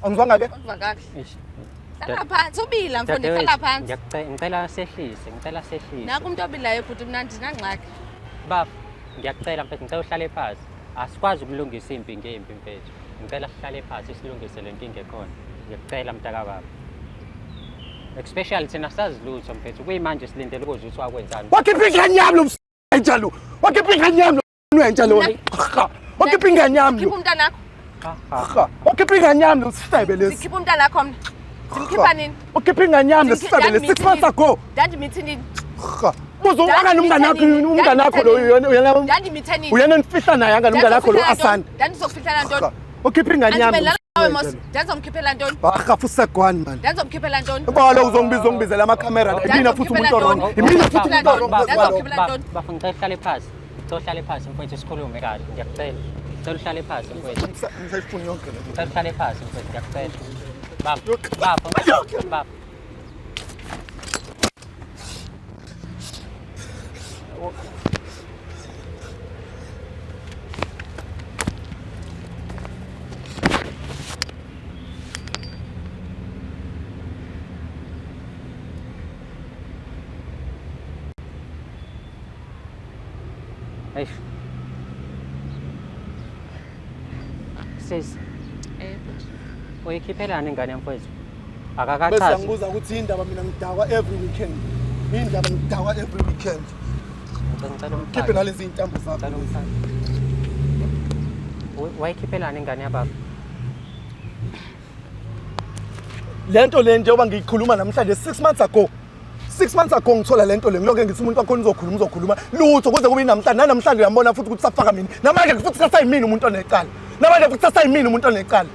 Angizwanga ke? Hlala phansi ubila mfundi hlala phansi. Ngicela sehlise, Naku umuntu obilayo futhi mnandi nangxaki. Baba, ngiyacela mfethu ngicela uhlale phansi. Asikwazi ukulungisa impi ngempi mfethu. Ngicela sihlale phansi silungise le nkinga ekhona. Ngiyacela mntaka baba. Especially thina sazi lutho mfethu. Kuyimanje silindele ukuze uthi wakwenzani. Wakhipha ingane yami lo msentshalo. Wakhipha ingane yami lo wentshalo. Wakhipha ingane yami. Khipha umntanakho. Wakhipha ingane yami lo sisebe lesi. Sikhipha umntanakho mina. Simkhipha nini? Wakhipha ingane yami lo sisebe lesi 6 months ago. Dandi mithi nini? Uzongaka umntanakho lo uyena. Dandi mithe nini? Uyena nifihla naye anga umntanakho lo asanda. Dandi sokufihla ntoni? Wakhipha ingane yami. Dandi zomkhiphela ntoni? Akhafu segwani man. Dandi zomkhiphela ntoni? Bala uzongibizela ama camera. Mina futhi umuntu wrong. Mina futhi umuntu wrong. Bafuna ngicela uhlale phansi. Ngicela uhlale phansi mfethu sikhulume kahle. Ngiyacela. Ngicela uhlale phansi mfethu. Ngisayifuna yonke le. Ngicela uhlale phansi mfethu. Ngiyacela. Baba. Eish. Sis. Uyikhiphela ingane yamfowethu. Akakachazi. Bese ngibuza ukuthi indaba mina ngidakwa every weekend. Indaba ngidakwa every weekend. Khiphe nalezi intambo zakho. Wayikhiphela ingane yababa. Lento le njengoba ngiyikhuluma namhlanje 6 months ago. 6 months ago ngithola lento le ngilokho ngithi umuntu wakhona uzokhuluma lutho kuze kube namhlanje uyambona futhi ukuthi safaka mina namanje futhi sasayimini umuntu onecala namanje futhi sasayimini umuntu onecala.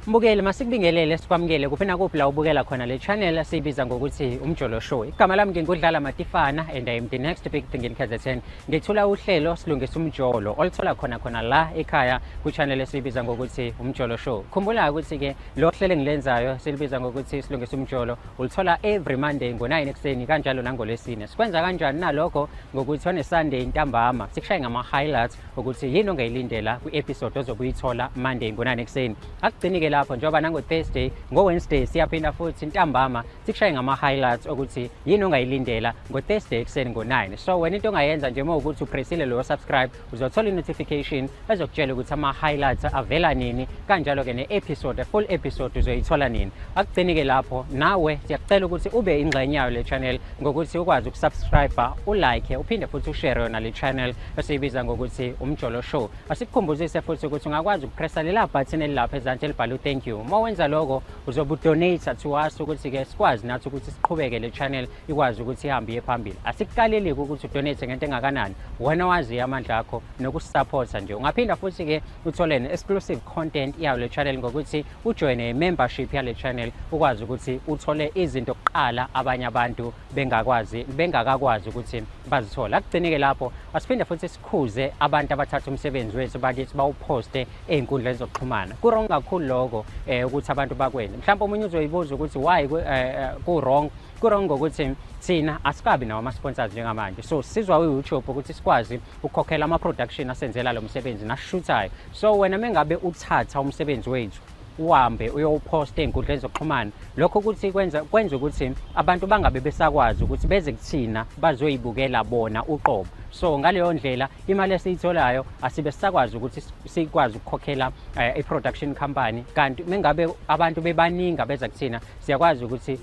Mbukeli masikubingelele sikwamukele kuphina kuphi la ubukela khona le channel siyibiza ngokuthi umjolo show. Igama lami ngingudlala Matifana and I am the next big thing in KZN. Ngithula uhlelo silungisa umjolo olithola khona la ekhaya ku channel esibiza ngokuthi umjolo show. Khumbula ukuthi ke lo hlelo engilenzayo silibiza ngokuthi silungisa umjolo ulithola every Monday ngo9 ekseni kanjalo nangolesine. Sikwenza kanjani nalokho ngokuthi on Sunday ntambama sikushaye ngama highlights ukuthi yini ongayilindela ku episode ozobuyithola Monday ngo9 ekseni. Akugcinike lapho njengoba nango Thursday ngo Wednesday siyaphinda futhi ntambama sikushaye ngama highlights ukuthi yini ongayilindela ngo Thursday ekseni ngo9. So wena into ongayenza nje ukuthi upressile lo subscribe uzothola i-notification ezokutshela ukuthi ama highlights avela nini kanjalo ke ne-episode full episode uzoyithola nini. Akugcinike lapho nawe siyakucela ukuthi ube ingxenye yayo le channel ngokuthi ukwazi ukusubscribe ulike uphinde futhi ushare yona le channel esiyibiza ngokuthi umjolo show. Asikukhumbuzise futhi ukuthi ungakwazi ukupressa lela button elilapha ezantsi elibhalwe thank you. Uma wenza lokho uzobe donate to us ukuthi ke sikwazi nathi ukuthi siqhubeke le channel ikwazi ukuthi ihambe iphambili. Asikukaleli ukuthi udonate ngento engakanani. Wena wazi amandla akho nokusupporta nje. Ungaphinda futhi ke uthole exclusive content yayo le channel ngokuthi ujoin membership yale channel ukwazi ukuthi uthole izinto kuqala abanye abantu bengakakwazi ukuthi bazithola. Akugcinike lapho asiphinde futhi sikhuze abantu abathatha umsebenzi wethu bakithi bawuposte einkundleni zokuxhumana. Kurong kakhulu lokho ukuthi abantu bakwenze. Mhlawumbe umunye uzoyibuza ukuthi why kurong ngokuthi thina asikabi nawo ama sponsors njengamanje. So sizwa uYouTube ukuthi sikwazi ukukhokhela ama production asenzela lo msebenzi nasishuthayo. So wena mengabe uthatha umsebenzi wethu uhambe uyowuposta einkundleni zokuxhumana lokho ukuthi kwenza ukuthi abantu bangabe besakwazi ukuthi beze kuthina bazoyibukela bona uqobo. So ngaleyo ndlela imali esiyitholayo asibe sakwazi ukuthi sikwazi ukukhokhela i-production company kanti mengabe abantu bebaningi beza kuthina siyakwazi ukuthi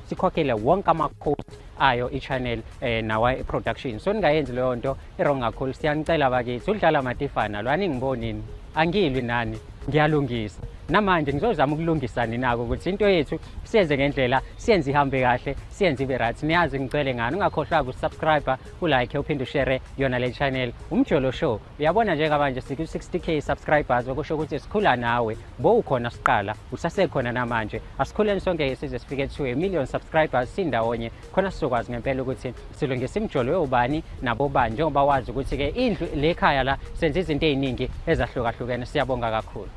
sikhokhele wonke ama-cost ayo i-channel nawa i-production. So ningayenzi leyo nto wrong kakhulu. Siyanicela bakithi udlala Matifana lo aningibonini angilwi nani ngiyalungisa namanje ngizozama ukulungisa ninako ukuthi into yethu siyenze ngendlela siyenze ihambe kahle siyenze ibe right. Niyazi ngicela ngani ungakhohlwa ukusubscribe ulike uphinde ushare yona le channel umjolo show. Uyabona njengamanje siku 60k subscribers okusho ukuthi sikhula nawe bo ukhona siqala usasekhona namanje asikhuleni sonke size sifike to 1 million subscribers sindawonye khona sizokwazi ngempela ukuthi silungise imjolo yobani nabo bani njengoba wazi ukuthi ke indlu lekhaya la senze izinto eziningi ezahlukahlukene. Siyabonga kakhulu.